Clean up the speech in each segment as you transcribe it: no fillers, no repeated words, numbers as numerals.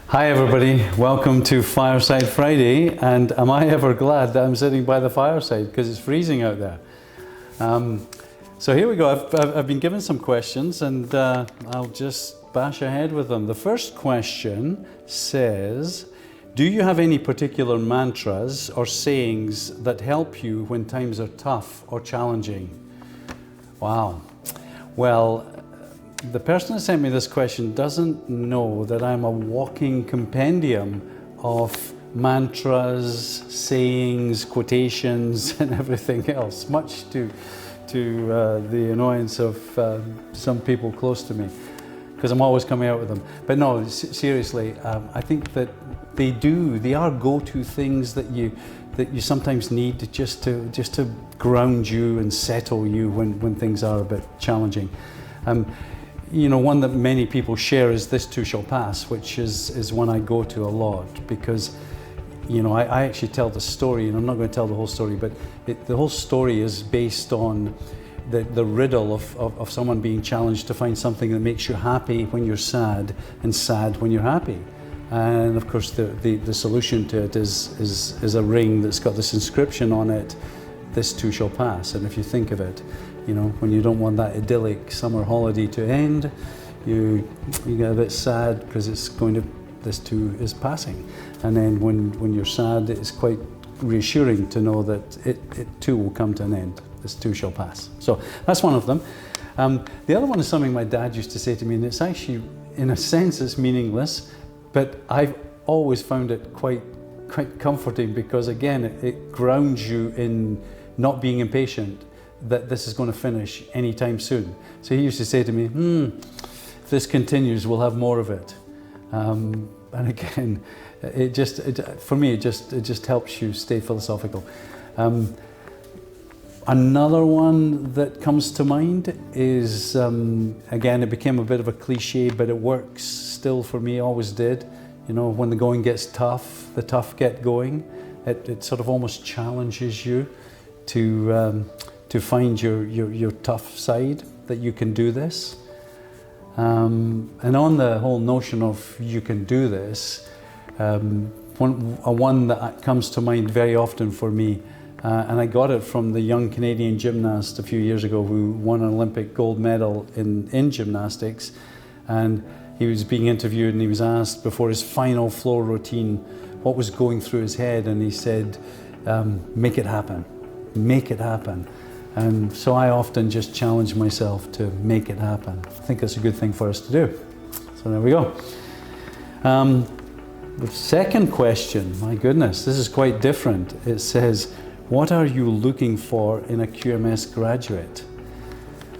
Hi everybody, welcome to Fireside Friday, and am I ever glad that I'm sitting by the fireside because it's freezing out there. So here we go, I've been given some questions and I'll just bash ahead with them. The first question says, do you have any particular mantras or sayings that help you when times are tough or challenging? Wow. Well, the person who sent me this question doesn't know that I'm a walking compendium of mantras, sayings, quotations, and everything else, much to the annoyance of some people close to me, because I'm always coming out with them. But no, seriously, I think that they are go-to things that you sometimes need just to ground you and settle you when things are a bit challenging. You know, one that many people share is "this too shall pass," which is one I go to a lot because, you know, I actually tell the story, and I'm not going to tell the whole story, but the whole story is based on the riddle of someone being challenged to find something that makes you happy when you're sad and sad when you're happy. And of course the solution to it is a ring that's got this inscription on it, "This too shall pass." And if you think of it, you know, when you don't want that idyllic summer holiday to end, you get a bit sad because this too is passing. And then when you're sad, it's quite reassuring to know that it too will come to an end. This too shall pass. So that's one of them. The other one is something my dad used to say to me, and it's actually, in a sense, it's meaningless, but I've always found it quite comforting because, again, it grounds you in not being impatient that this is going to finish anytime soon. So he used to say to me, if this continues, we'll have more of it. And again, for me, it just helps you stay philosophical. Another one that comes to mind is, again, it became a bit of a cliche, but it works still for me, always did. You know, when the going gets tough, the tough get going. It sort of almost challenges you to find your tough side, that you can do this. And on the whole notion of you can do this, one that comes to mind very often for me, and I got it from the young Canadian gymnast a few years ago who won an Olympic gold medal in gymnastics, and he was being interviewed and he was asked before his final floor routine what was going through his head, and he said, make it happen, make it happen. And so I often just challenge myself to make it happen. I think that's a good thing for us to do. So there we go. The second question, my goodness, this is quite different. It says, what are you looking for in a QMS graduate?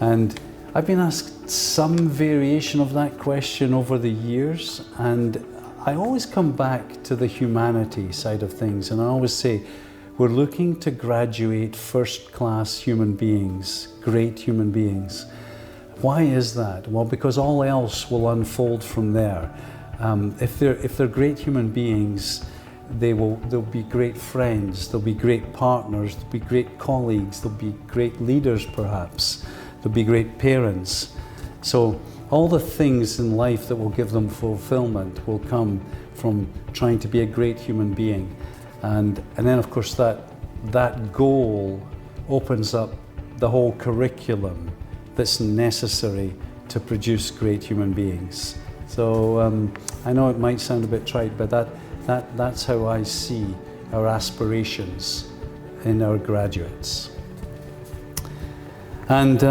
And I've been asked some variation of that question over the years, and I always come back to the humanity side of things, and I always say, we're looking to graduate first-class human beings, great human beings. Why is that? Well, because all else will unfold from there. If they're great human beings, they'll be great friends, they'll be great partners, they'll be great colleagues, they'll be great leaders perhaps, they'll be great parents. So all the things in life that will give them fulfillment will come from trying to be a great human being. And then of course that goal opens up the whole curriculum that's necessary to produce great human beings. So I know it might sound a bit trite, but that's how I see our aspirations in our graduates. And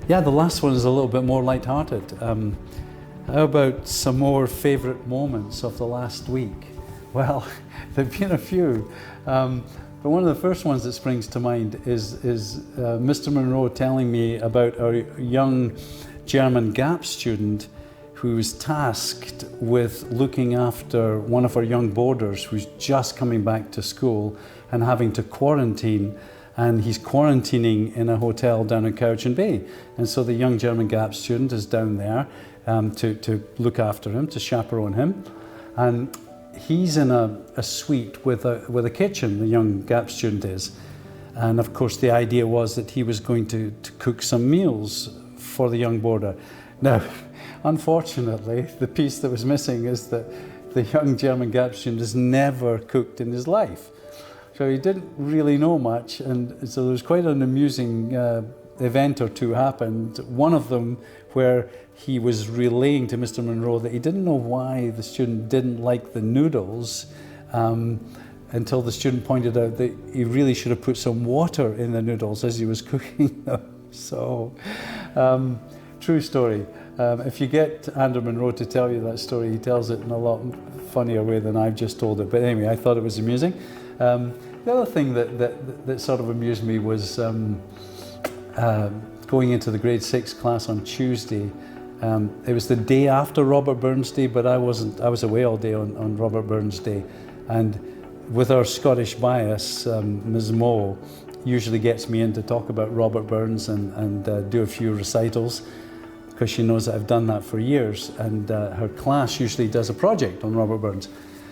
yeah, the last one is a little bit more lighthearted. How about some more favourite moments of the last week? Well, there've been a few, but one of the first ones that springs to mind is Mr. Monroe telling me about our young German gap student who was tasked with looking after one of our young boarders who's just coming back to school and having to quarantine, and he's quarantining in a hotel down in Cowichan Bay. And so the young German gap student is down there to look after him, to chaperone him. And he's in a suite with a kitchen, the young gap student is. And of course the idea was that he was going to cook some meals for the young boarder. Now, unfortunately, the piece that was missing is that the young German gap student has never cooked in his life. So he didn't really know much, and so there was quite an amusing event or two happened. One of them where he was relaying to Mr. Monroe that he didn't know why the student didn't like the noodles until the student pointed out that he really should have put some water in the noodles as he was cooking them. So, true story. If you get Andrew Monroe to tell you that story, he tells it in a lot funnier way than I've just told it. But anyway, I thought it was amusing. The other thing that sort of amused me was going into the grade 6 class on Tuesday. It was the day after Robert Burns Day, but I was away all day on Robert Burns Day. And with our Scottish bias, Ms. Moe usually gets me in to talk about Robert Burns and do a few recitals, because she knows that I've done that for years, and her class usually does a project on Robert Burns.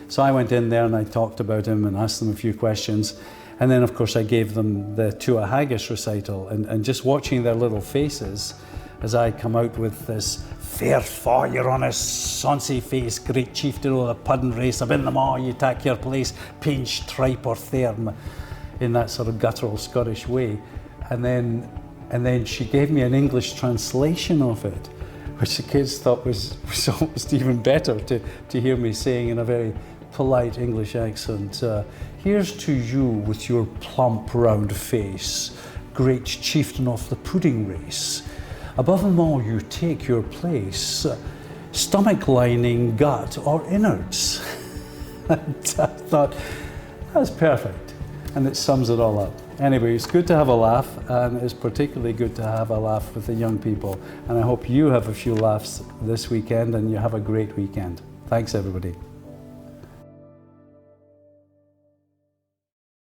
So I went in there and I talked about him and asked them a few questions, and then of course I gave them the Tua Haggis recital, and just watching their little faces as I come out with this "Fair fa your honest sonsy face, great chieftain o' the puddin' race, abin them all you take your place, pinch, tripe or therm," in that sort of guttural Scottish way. And then she gave me an English translation of it, which the kids thought was almost even better to hear me saying in a very polite English accent. "Here's to you with your plump round face, great chieftain of the pudding race. Above them all you take your place, stomach lining, gut or innards." And I thought, that's perfect, and it sums it all up. Anyway, it's good to have a laugh, and it's particularly good to have a laugh with the young people. And I hope you have a few laughs this weekend and you have a great weekend. Thanks, everybody.